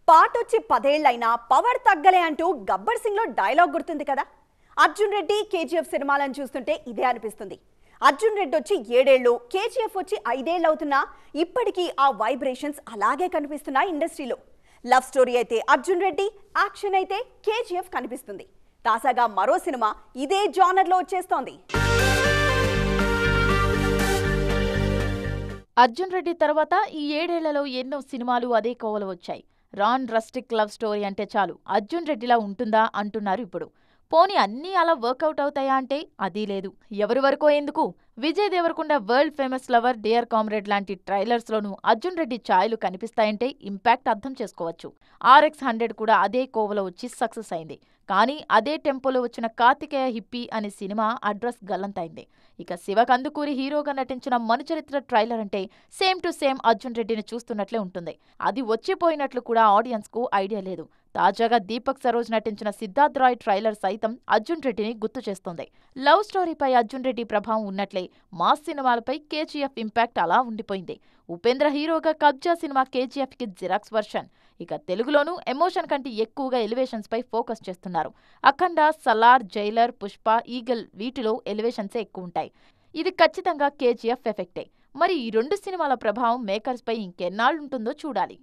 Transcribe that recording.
పాటొచ్చి 10 ఏళ్లైనా power తగ్గలే అంటూ గబ్బర్ సింగ్ లో dialogue గుర్తుంది కదా. అర్జున్ రెడ్డి కేజీఎఫ్ సినిమాలను చూస్తుంటే ఇదే అనిపిస్తుంది. అర్జున్ రెడ్డి వచ్చి 7 ఏళ్ళు, కేజీఎఫ్ వచ్చి 5 ఏళ్ళు అవుతున్నా ఇప్పటికీ ఆ వైబ్రేషన్స్ అలాగే కనిపిస్తున్నాయి ఇండస్ట్రీలో. లవ్ స్టోరీ అయితే అర్జున్ రెడ్డి, యాక్షన్ అయితే కేజీఎఫ్ కనిపిస్తుంది. తాజాగా మరో సినిమా ఇదే జానర్ లో వచ్చేస్తోంది. అర్జున్ రెడ్డి తర్వాత ఈ 7 ఏళ్లలో ఎన్నో సినిమాలు అదే కోవలో వచ్చాయి. రాన్ రస్టిక్ లవ్ స్టోరీ అంటే చాలు అర్జున్ రెడ్డిలా ఉంటుందా అంటున్నారు ఇప్పుడు. పోనీ అన్నీ అలా వర్కౌట్ అవుతాయా అంటే అదీ లేదు. ఎవరి వరకో ఎందుకు, Vijay Deverakonda world famous lover dear comrade లాంటి ట్రైలర్స్లోనూ అర్జున్ రెడ్డి ఛాయలు కనిపిస్తాయంటే ఇంపాక్ట్ అర్థం చేసుకోవచ్చు. RX-100 కూడా అదే కోవలో వచ్చి సక్సెస్ అయింది. కానీ అదే టెంపోలో వచ్చిన కార్తికేయ హిప్పీ అనే సినిమా అడ్రస్ గల్లంతైంది. ఇక శివ కందుకూరి హీరోగా నటించిన మనుచరిత్ర ట్రైలర్ అంటే సేమ్ టు సేమ్ అర్జున్ రెడ్డిని చూస్తున్నట్లే ఉంటుంది. అది వచ్చిపోయినట్లు కూడా ఆడియన్స్ కు ఐడియా లేదు. తాజాగా దీపక్ సరోజ్ నటించిన సిద్ధార్థ్ రాయ్ ట్రైలర్ సైతం అర్జున్ రెడ్డిని గుర్తు చేస్తోంది. లవ్ స్టోరీపై అర్జున్ రెడ్డి ప్రభావం ఉన్నట్లే మాస్ సినిమాలపై కేజీఎఫ్ ఇంపాక్ట్ అలా ఉండిపోయింది. ఉపేంద్ర హీరోగా కబ్జా సినిమా కేజీఎఫ్ కి జిరాక్స్ వర్షన్. ఇక తెలుగులోనూ ఎమోషన్ కంటే ఎక్కువగా ఎలివేషన్స్ పై ఫోకస్ చేస్తున్నారు. అఖండ, సలార్, జైలర్, పుష్ప, ఈగల్ వీటిలో ఎలివేషన్సే ఎక్కువ ఉంటాయి. ఇది ఖచ్చితంగా కేజీఎఫ్ ఎఫెక్టే. మరి ఈ 2 సినిమాల ప్రభావం మేకర్స్ పై ఇంకెన్నాళ్ళుంటుందో చూడాలి.